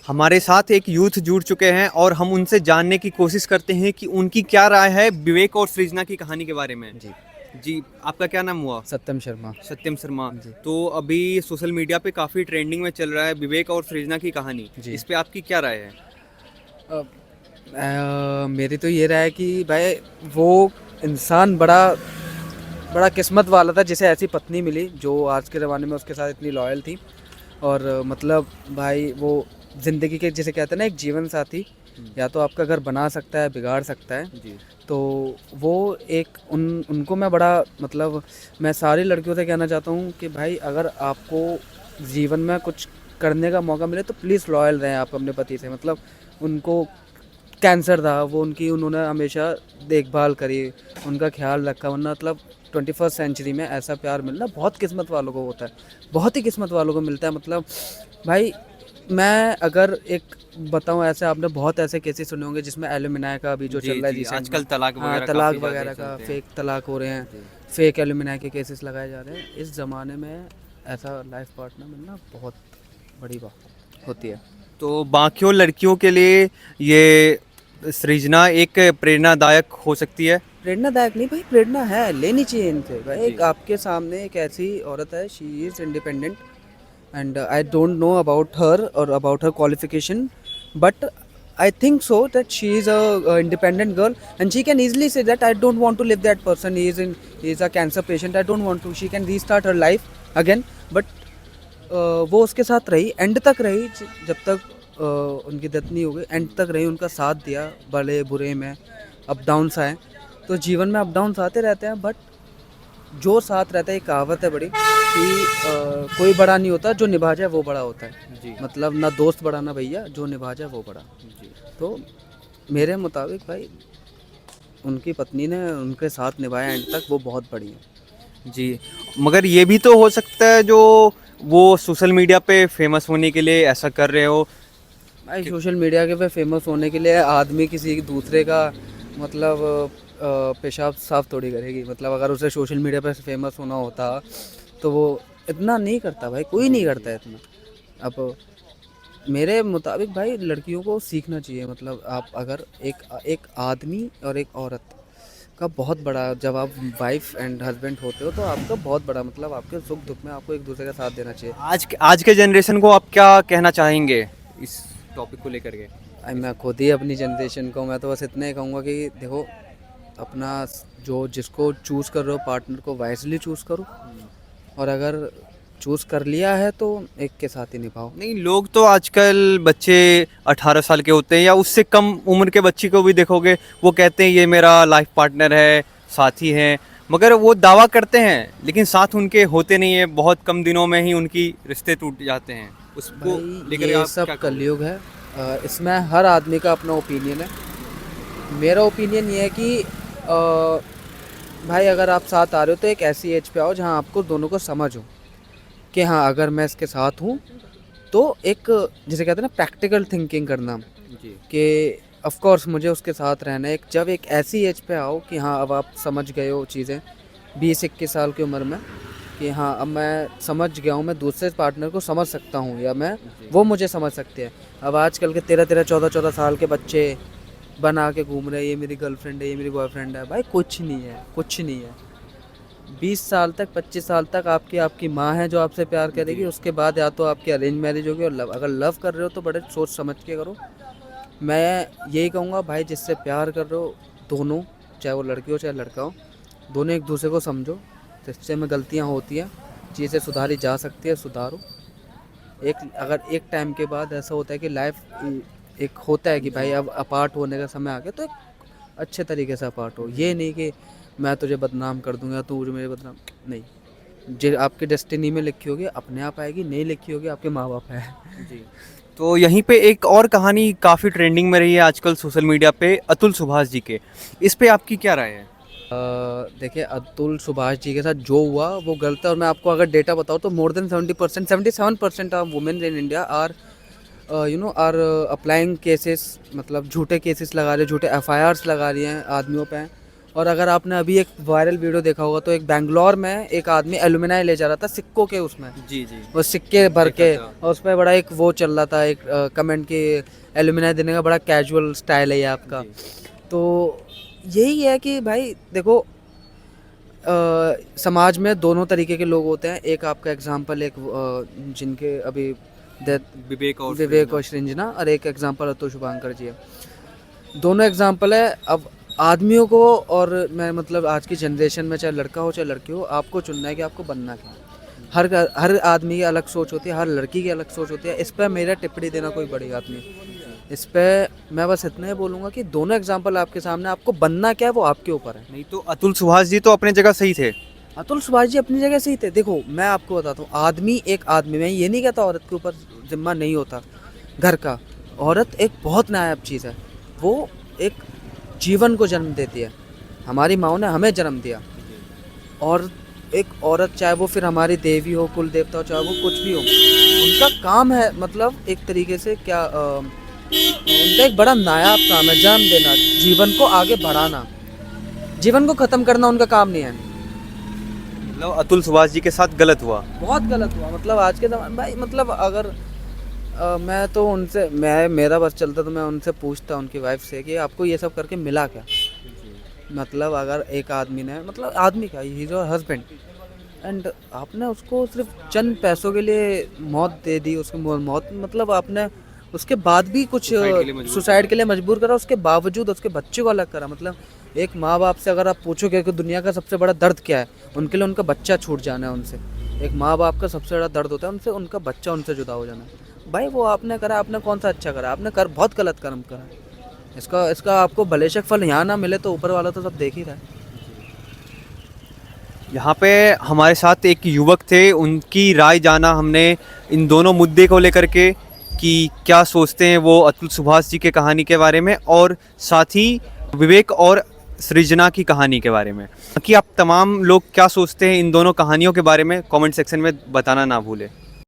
हमारे साथ एक यूथ जुड़ चुके हैं और हम उनसे जानने की कोशिश करते हैं कि उनकी क्या राय है विवेक और सृजना की कहानी के बारे में। जी। जी, आपका क्या नाम हुआ? सत्यम शर्मा। सत्यम शर्मा। जी। तो अभी सोशल मीडिया पे काफ़ी ट्रेंडिंग में चल रहा है विवेक और सृजना की कहानी। जी। इस पे आपकी क्या राय है? मेरी तो ये राय है कि भाई वो इंसान बड़ा बड़ा किस्मत वाला था जिसे ऐसी पत्नी मिली जो आज के ज़माने में उसके साथ इतनी लॉयल थी। और मतलब भाई वो ज़िंदगी के जिसे कहते हैं ना एक जीवन साथी, या तो आपका घर बना सकता है बिगाड़ सकता है। जी। तो वो एक उनको मैं बड़ा मतलब मैं सारी लड़कियों से कहना चाहता हूँ कि भाई अगर आपको जीवन में कुछ करने का मौका मिले तो प्लीज़ लॉयल रहें आप अपने पति से। मतलब उनको कैंसर था, वो उन्होंने हमेशा देखभाल करी, उनका ख्याल रखा। वरना मतलब 21st सेंचुरी में ऐसा प्यार मिलना बहुत किस्मत वालों को होता है, बहुत ही किस्मत वालों को मिलता है। मतलब भाई मैं अगर एक बताऊं, ऐसे आपने बहुत ऐसे केसेस सुने होंगे जिसमें एलुमिनाई का अभी जो जी, चल रहा है जी, रिसेंट में। आजकल तलाक हाँ, वगैरह तलाक काफ़ी ज़्यादा वगैरह का, चलते हैं। फेक तलाक हो रहे हैं, जी। फेक एलुमिनाई के केसेस लगाए जा रहे हैं। इस ज़माने में ऐसा लाइफ पार्टनर मिलना बहुत बड़ी बात होती है। तो बाकियों लड़कियों के लिए ये सृजना एक प्रेरणादायक हो सकती है। प्रेरणादायक नहीं भाई, प्रेरणा है, लेनी चाहिए इनसे भाई। जी। एक आपके सामने एक ऐसी औरत है, she is independent and I don't know about her और about her qualification, but I think so that she is a independent girl and she can easily say that I don't want to live that person. He is a cancer patient. I don't want to. She can restart her life again. But वो उसके साथ रही, and तक रही, जब तक उनकी death नहीं हो गई, एंड तक रही, उनका साथ दिया बड़े बुरे में। अप डाउन्स आए तो जीवन में अप डाउन्स आते रहते हैं, बट जो साथ रहता है, एक कहावत है बड़ी कि कोई बड़ा नहीं होता, जो निभा जाए वो बड़ा होता है। जी। मतलब ना दोस्त बड़ा ना भैया, जो निभा जाए वो बड़ा। जी। तो मेरे मुताबिक भाई उनकी पत्नी ने उनके साथ निभाया एंड तक, वो बहुत बड़ी है। जी, मगर ये भी तो हो सकता है जो वो सोशल मीडिया पे फेमस होने के लिए ऐसा कर रहे हो। भाई कि सोशल मीडिया के पे फेमस होने के लिए आदमी किसी दूसरे का मतलब पेशाब साफ थोड़ी करेगी। मतलब अगर उसे सोशल मीडिया पे फेमस होना होता तो वो इतना नहीं करता भाई, कोई जी, नहीं जी। करता है इतना। अब मेरे मुताबिक भाई लड़कियों को सीखना चाहिए। मतलब आप अगर एक एक आदमी और एक औरत का बहुत बड़ा, जब आप वाइफ एंड हस्बैंड होते हो तो आपका बहुत बड़ा मतलब आपके सुख दुख में आपको एक दूसरे का साथ देना चाहिए। आज के जनरेशन को आप क्या कहना चाहेंगे इस टॉपिक को लेकर के? मैं खुद ही अपनी जनरेशन को मैं तो बस इतना ही कहूँगा कि देखो, अपना जो जिसको चूज़ कर रहे हो पार्टनर को वाइजली चूज़ करो, और अगर चूज़ कर लिया है तो एक के साथ ही निभाओ। नहीं, लोग तो आजकल बच्चे 18 साल के होते हैं या उससे कम उम्र के बच्चे को भी देखोगे, वो कहते हैं ये मेरा लाइफ पार्टनर है, साथी है, मगर वो दावा करते हैं लेकिन साथ उनके होते नहीं है। बहुत कम दिनों में ही उनकी रिश्ते टूट जाते हैं। उसको भाई लेकर ये आप सब क्या कहोगे? कलयुग है। इसमें हर आदमी का अपना ओपिनियन है। मेरा ओपिनियन ये है कि भाई अगर आप साथ आ रहे हो तो एक ऐसी एज पे आओ जहाँ आपको दोनों को समझ हो कि हाँ, अगर मैं इसके साथ हूँ तो एक जिसे कहते हैं ना प्रैक्टिकल थिंकिंग करना, जी। कि ऑफ कोर्स मुझे उसके साथ रहना है। एक जब एक ऐसी एज पे आओ कि हाँ अब आप समझ गए हो चीज़ें 20-21 साल की उम्र में, कि हाँ अब मैं समझ गया हूँ, मैं दूसरे पार्टनर को समझ सकता हूँ, या मैं जी। वो मुझे समझ सकते हैं। अब आजकल के 13-14 साल के बच्चे बना के घूम रहे हैं, ये मेरी गर्लफ्रेंड है, ये मेरी बॉयफ्रेंड है। भाई कुछ नहीं है, कुछ नहीं है। 20 साल तक 25 साल तक आपकी आपकी माँ है जो आपसे प्यार करेगी। जी। उसके बाद या तो आपकी अरेंज मैरिज होगी, और लव, अगर लव कर रहे हो तो बड़े सोच समझ के करो। मैं यही कहूँगा भाई, जिससे प्यार कर रहे हो दोनों, चाहे वो लड़की हो चाहे लड़का हो, दोनों एक दूसरे को समझो। रिश्ते में गलतियाँ होती हैं, चीज़ें सुधारी जा सकती है, सुधारो। अगर एक टाइम के बाद ऐसा होता है कि लाइफ एक होता है कि भाई अब अपार्ट होने का समय आ गया, तो एक अच्छे तरीके से अपार्ट हो। ये नहीं कि मैं तुझे बदनाम कर दूंगा, तू मुझे मेरे बदनाम नहीं। जो आपकी डेस्टिनी में लिखी होगी अपने आप आएगी, नहीं लिखी होगी आपके माँ बाप है। जी। तो यहीं पे एक और कहानी काफ़ी ट्रेंडिंग में रही है आजकल सोशल मीडिया पे, अतुल सुभाष जी के। इस पे आपकी क्या राय है? देखिए, अतुल सुभाष जी के साथ जो हुआ वो गलत है। और मैं आपको अगर डेटा बताऊँ तो more than 70%, 77% of women in India are are applying cases, मतलब झूठे केसेस लगा रहे, झूठे FIRs लगा रही हैं आदमियों पे। और अगर आपने अभी एक वायरल वीडियो देखा होगा तो एक बेंगलोर में एक आदमी एलुमिनाई ले जा रहा था सिक्कों के उसमें, जी जी वो सिक्के भर के, देखा था। और उसमें बड़ा एक वो चल रहा था, एक कमेंट की एलुमिनाई देने का बड़ा कैजुअल स्टाइल है ये आपका। तो यही है कि भाई देखो, समाज में दोनों तरीके के लोग होते हैं। एक आपका एग्जांपल, एक जिनके अभी डेथ, विवेक और सृंजना, और एक एग्जांपल अतुल शुभांकर जी है। दोनों एग्जांपल है। अब आदमियों को, और मैं मतलब आज की जनरेशन में चाहे लड़का हो चाहे लड़की हो, आपको चुनना है कि आपको बनना क्या है। हर आदमी की अलग सोच होती है, हर लड़की की अलग सोच होती है। इस पर मेरा टिप्पणी देना कोई बड़ी बात नहीं। इस पर मैं बस इतना ही बोलूँगा कि दोनों एग्जांपल आपके सामने, आपको बनना क्या है वो आपके ऊपर है। नहीं तो अतुल सुभाष जी तो अपने जगह सही थे। अतुल सुभाष जी अपनी जगह सही थे। देखो मैं आपको बताता हूँ, आदमी एक आदमी, मैं ये नहीं कहता औरत के ऊपर जिम्मा नहीं होता घर का। औरत एक बहुत नायाब चीज़ है। वो एक जीवन को जन्म देती है। हमारी माँओं ने हमें जन्म दिया, और एक औरत, चाहे वो फिर हमारी देवी हो, कुल देवता हो, चाहे वो कुछ भी हो, उनका काम है, मतलब एक तरीके से क्या उनका एक बड़ा नायाब काम है, जन्म देना, जीवन को आगे बढ़ाना। जीवन को ख़त्म करना उनका काम नहीं है। मतलब अतुल सुभाष जी के साथ गलत हुआ। बहुत गलत हुआ। मतलब आज के ज़माने भाई, मतलब अगर मैं तो उनसे, मेरा बस चलता तो मैं उनसे पूछता उनकी वाइफ से कि आपको ये सब करके मिला क्या। मतलब अगर एक आदमी ने, मतलब आदमी क्या, he is your husband, and आपने उसको सिर्फ चंद पैसों के लिए मौत दे दी, उसकी मौत, मतलब आपने उसके बाद भी कुछ सुसाइड के लिए मजबूर करा, उसके बावजूद उसके बच्चे को अलग करा। मतलब एक माँ बाप से अगर आप पूछोगे कि दुनिया का सबसे बड़ा दर्द क्या है, उनके लिए उनका बच्चा छूट जाना है उनसे। एक माँ बाप का सबसे बड़ा दर्द होता है उनसे, उनका बच्चा उनसे जुदा हो जाना। भाई वो आपने करा, आपने कौन सा अच्छा करा, आपने बहुत गलत कर्म करा। इसका आपको भलेशक फल यहाँ ना मिले तो ऊपर वाला तो सब देख ही रहा है। यहाँ पे हमारे साथ एक युवक थे, उनकी राय जाना हमने इन दोनों मुद्दे को लेकर के, कि क्या सोचते हैं वो अतुल सुभाष जी के कहानी के बारे में, और साथ ही विवेक और सृजना की कहानी के बारे में। कि आप तमाम लोग क्या सोचते हैं इन दोनों कहानियों के बारे में, कमेंट सेक्शन में बताना ना भूलें।